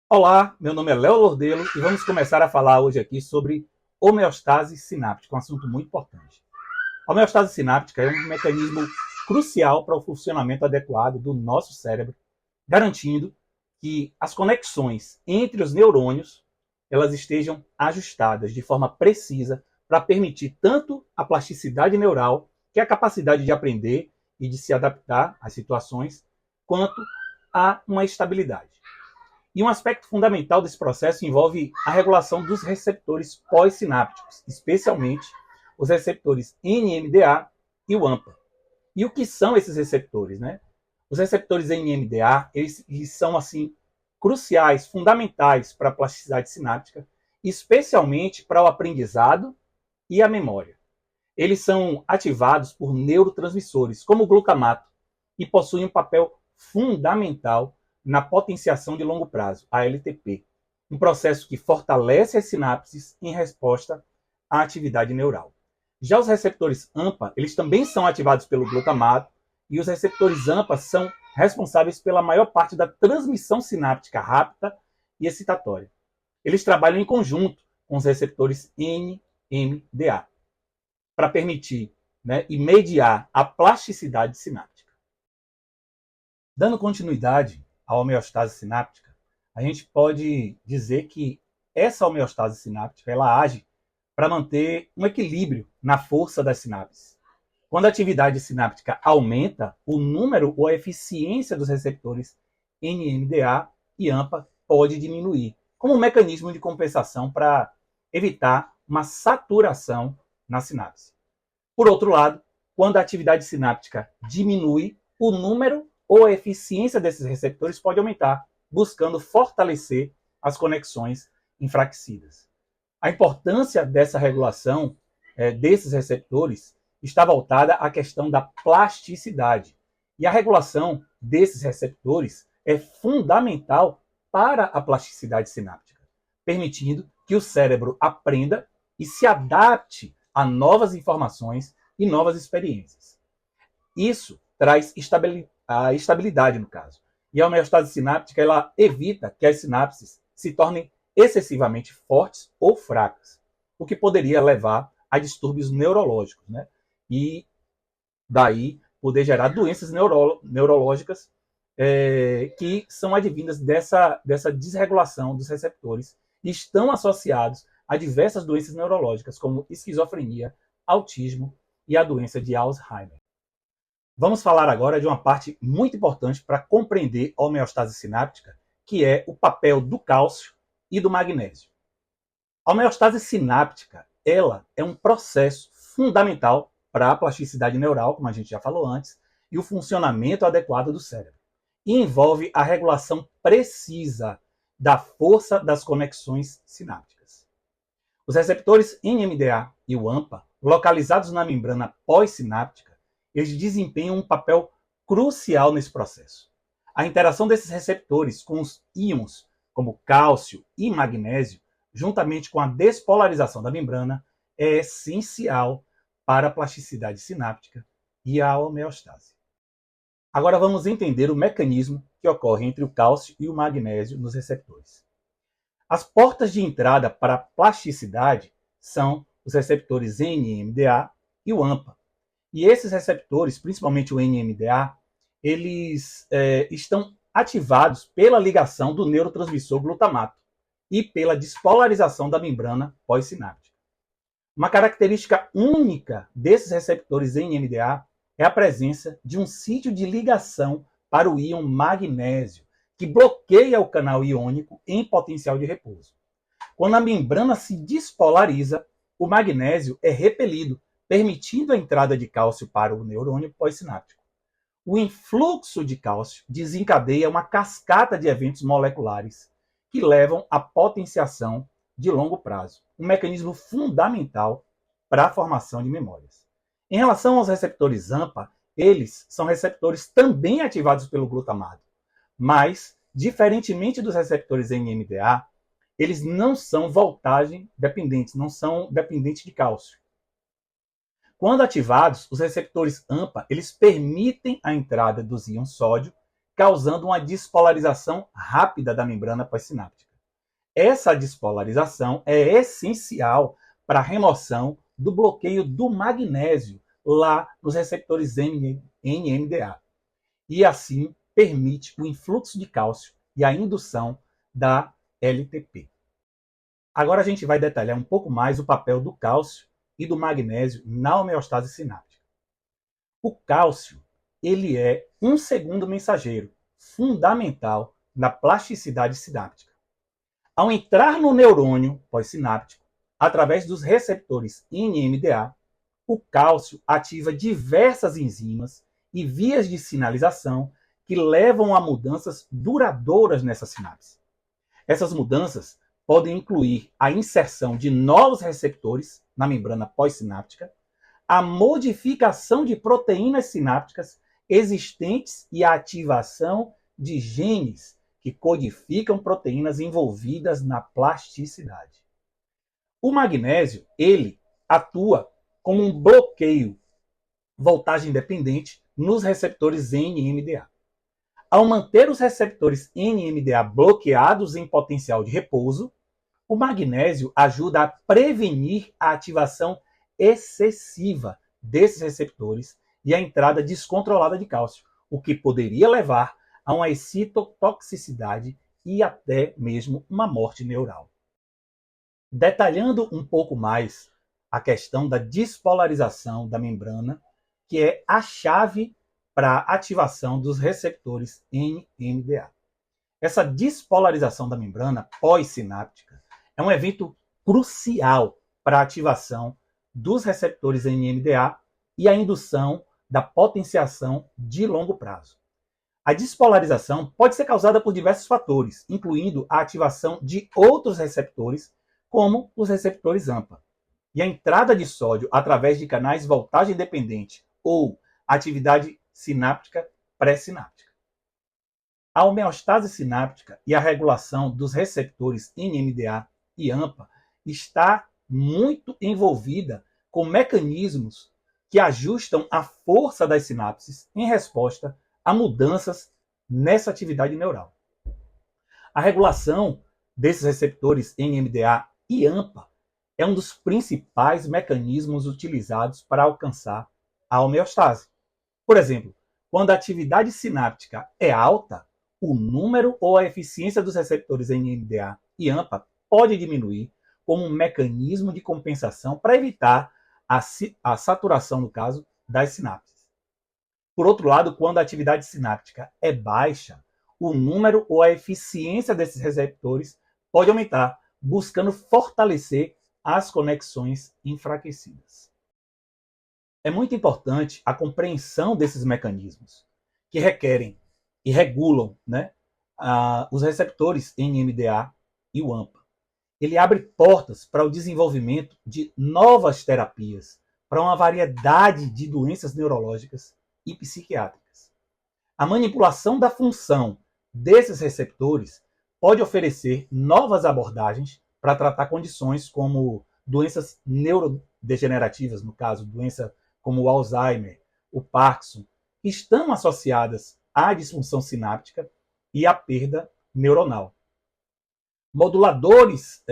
Olá, meu nome é Léo Lordelo e vamos começar a falar hoje aqui sobre homeostase sináptica, um assunto muito importante. A homeostase sináptica é um mecanismo crucial para o funcionamento adequado do nosso cérebro, garantindo que as conexões entre os neurônios elas estejam ajustadas de forma precisa para permitir tanto a plasticidade neural, que é a capacidade de aprender e de se adaptar às situações, quanto a uma estabilidade. E um aspecto fundamental desse processo envolve a regulação dos receptores pós-sinápticos, especialmente os receptores NMDA e o AMPA. E o que são esses receptores, né? Os receptores NMDA, eles são assim cruciais, fundamentais para a plasticidade sináptica, especialmente para o aprendizado e a memória. Eles são ativados por neurotransmissores, como o glutamato, e possuem um papel fundamental na potenciação de longo prazo, a LTP, um processo que fortalece as sinapses em resposta à atividade neural. Já os receptores AMPA, eles também são ativados pelo glutamato, e os receptores AMPA são responsáveis pela maior parte da transmissão sináptica rápida e excitatória. Eles trabalham em conjunto com os receptores NMDA para permitir, e mediar a plasticidade sináptica. Dando continuidade à homeostase sináptica, a gente pode dizer que essa homeostase sináptica ela age para manter um equilíbrio na força das sinapses. Quando a atividade sináptica aumenta, o número ou a eficiência dos receptores NMDA e AMPA pode diminuir, como um mecanismo de compensação para evitar uma saturação na sinapse. Por outro lado, quando a atividade sináptica diminui, o número ou a eficiência desses receptores pode aumentar, buscando fortalecer as conexões enfraquecidas. A importância dessa regulação desses receptores está voltada à questão da plasticidade. E a regulação desses receptores é fundamental para a plasticidade sináptica, permitindo que o cérebro aprenda e se adapte a novas informações e novas experiências. Isso traz a estabilidade no caso. E a homeostase sináptica ela evita que as sinapses se tornem excessivamente fortes ou fracas, o que poderia levar a distúrbios neurológicos, né? E daí poder gerar doenças neurológicas que são advindas dessa desregulação dos receptores e estão associados a diversas doenças neurológicas, como esquizofrenia, autismo e a doença de Alzheimer. Vamos falar agora de uma parte muito importante para compreender a homeostase sináptica, que é o papel do cálcio e do magnésio. A homeostase sináptica, ela é um processo fundamental para a plasticidade neural, como a gente já falou antes, e o funcionamento adequado do cérebro. E envolve a regulação precisa da força das conexões sinápticas. Os receptores NMDA e o AMPA, localizados na membrana pós-sináptica, eles desempenham um papel crucial nesse processo. A interação desses receptores com os íons, como cálcio e magnésio, juntamente com a despolarização da membrana, é essencial para a plasticidade sináptica e a homeostase. Agora vamos entender o mecanismo que ocorre entre o cálcio e o magnésio nos receptores. As portas de entrada para a plasticidade são os receptores NMDA e o AMPA. E esses receptores, principalmente o NMDA, eles estão ativados pela ligação do neurotransmissor glutamato e pela despolarização da membrana pós-sináptica. Uma característica única desses receptores NMDA é a presença de um sítio de ligação para o íon magnésio, que bloqueia o canal iônico em potencial de repouso. Quando a membrana se despolariza, o magnésio é repelido, permitindo a entrada de cálcio para o neurônio pós-sináptico. O influxo de cálcio desencadeia uma cascata de eventos moleculares que levam à potenciação de longo prazo, um mecanismo fundamental para a formação de memórias. Em relação aos receptores AMPA, eles são receptores também ativados pelo glutamato, mas, diferentemente dos receptores NMDA, eles não são voltagem dependentes, não são dependentes de cálcio. Quando ativados, os receptores AMPA eles permitem a entrada dos íons sódio, causando uma despolarização rápida da membrana pós-sináptica. Essa despolarização é essencial para a remoção do bloqueio do magnésio lá nos receptores NMDA e assim permite o influxo de cálcio e a indução da LTP. Agora a gente vai detalhar um pouco mais o papel do cálcio e do magnésio na homeostase sináptica. O cálcio, ele é um segundo mensageiro fundamental na plasticidade sináptica. Ao entrar no neurônio pós-sináptico, através dos receptores NMDA, o cálcio ativa diversas enzimas e vias de sinalização que levam a mudanças duradouras nessa sinapse. Essas mudanças podem incluir a inserção de novos receptores na membrana pós-sináptica, a modificação de proteínas sinápticas existentes e a ativação de genes que codificam proteínas envolvidas na plasticidade. O magnésio, ele atua como um bloqueio voltagem dependente nos receptores NMDA. Ao manter os receptores NMDA bloqueados em potencial de repouso, o magnésio ajuda a prevenir a ativação excessiva desses receptores e a entrada descontrolada de cálcio, o que poderia levar a uma excitotoxicidade e até mesmo uma morte neural. Detalhando um pouco mais a questão da despolarização da membrana, que é a chave para a ativação dos receptores NMDA. Essa despolarização da membrana pós-sináptica é um evento crucial para a ativação dos receptores NMDA e a indução da potenciação de longo prazo. A despolarização pode ser causada por diversos fatores, incluindo a ativação de outros receptores, como os receptores AMPA, e a entrada de sódio através de canais voltagem dependente ou atividade sináptica pré-sináptica. A homeostase sináptica e a regulação dos receptores NMDA e AMPA está muito envolvida com mecanismos que ajustam a força das sinapses em resposta a mudanças nessa atividade neural. A regulação desses receptores NMDA e AMPA é um dos principais mecanismos utilizados para alcançar a homeostase. Por exemplo, quando a atividade sináptica é alta, o número ou a eficiência dos receptores NMDA e AMPA pode diminuir como um mecanismo de compensação para evitar a saturação, no caso, das sinapses. Por outro lado, quando a atividade sináptica é baixa, o número ou a eficiência desses receptores pode aumentar, buscando fortalecer as conexões enfraquecidas. É muito importante a compreensão desses mecanismos, que requerem e regulam, os receptores NMDA e o AMPA. Ele abre portas para o desenvolvimento de novas terapias, para uma variedade de doenças neurológicas e psiquiátricas. A manipulação da função desses receptores pode oferecer novas abordagens para tratar condições como doenças neurodegenerativas, no caso, doença como o Alzheimer, o Parkinson, que estão associadas à disfunção sináptica e à perda neuronal. Moduladores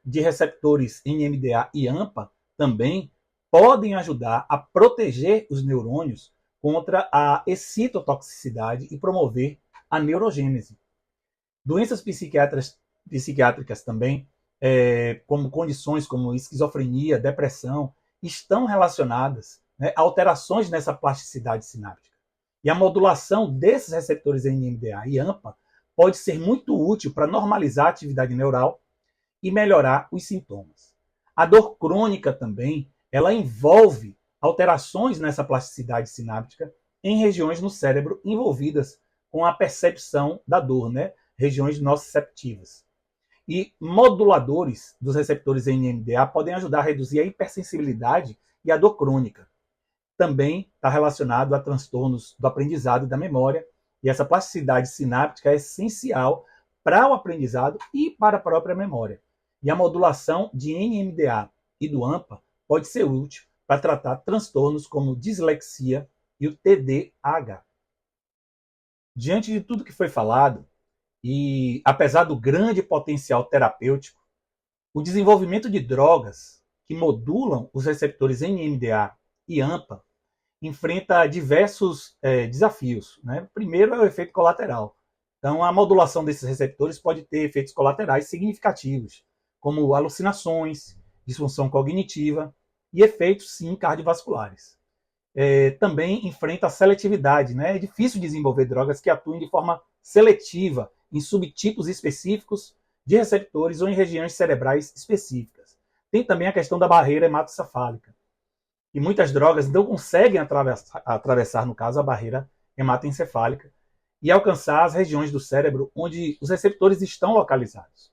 de receptores NMDA e AMPA também podem ajudar a proteger os neurônios contra a excitotoxicidade e promover a neurogênese. Doenças psiquiátricas também, como condições como esquizofrenia, depressão, estão relacionadas a alterações nessa plasticidade sináptica. E a modulação desses receptores NMDA e AMPA pode ser muito útil para normalizar a atividade neural e melhorar os sintomas. A dor crônica também, ela envolve alterações nessa plasticidade sináptica em regiões no cérebro envolvidas com a percepção da dor, regiões nociceptivas. E moduladores dos receptores NMDA podem ajudar a reduzir a hipersensibilidade e a dor crônica. Também está relacionado a transtornos do aprendizado e da memória, e essa plasticidade sináptica é essencial para o aprendizado e para a própria memória. E a modulação de NMDA e do AMPA pode ser útil para tratar transtornos como dislexia e o TDAH. Diante de tudo que foi falado, e apesar do grande potencial terapêutico, o desenvolvimento de drogas que modulam os receptores NMDA e AMPA enfrenta diversos desafios. Né? Primeiro é o efeito colateral. Então, a modulação desses receptores pode ter efeitos colaterais significativos, como alucinações, disfunção cognitiva e efeitos, sim, cardiovasculares. Também enfrenta a seletividade. Né? É difícil desenvolver drogas que atuem de forma seletiva em subtipos específicos de receptores ou em regiões cerebrais específicas. Tem também a questão da barreira hematocefálica. E muitas drogas não conseguem atravessar, no caso, a barreira hematoencefálica e alcançar as regiões do cérebro onde os receptores estão localizados.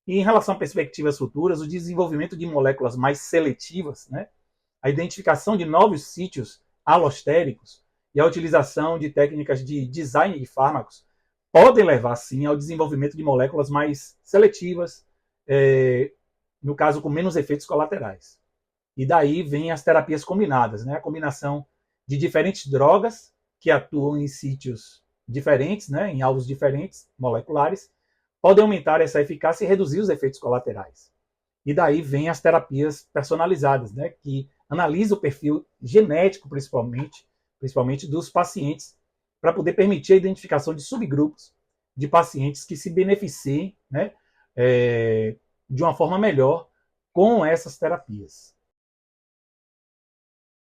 E em relação a perspectivas futuras, o desenvolvimento de moléculas mais seletivas, né, a identificação de novos sítios alostéricos e a utilização de técnicas de design de fármacos podem levar, sim, ao desenvolvimento de moléculas mais seletivas, no caso, com menos efeitos colaterais. E daí vem as terapias combinadas, né? A combinação de diferentes drogas que atuam em sítios diferentes, né? Em alvos diferentes, moleculares, podem aumentar essa eficácia e reduzir os efeitos colaterais. E daí vem as terapias personalizadas, né? Que analisa o perfil genético, principalmente dos pacientes, para poder permitir a identificação de subgrupos de pacientes que se beneficiem, né? De uma forma melhor com essas terapias.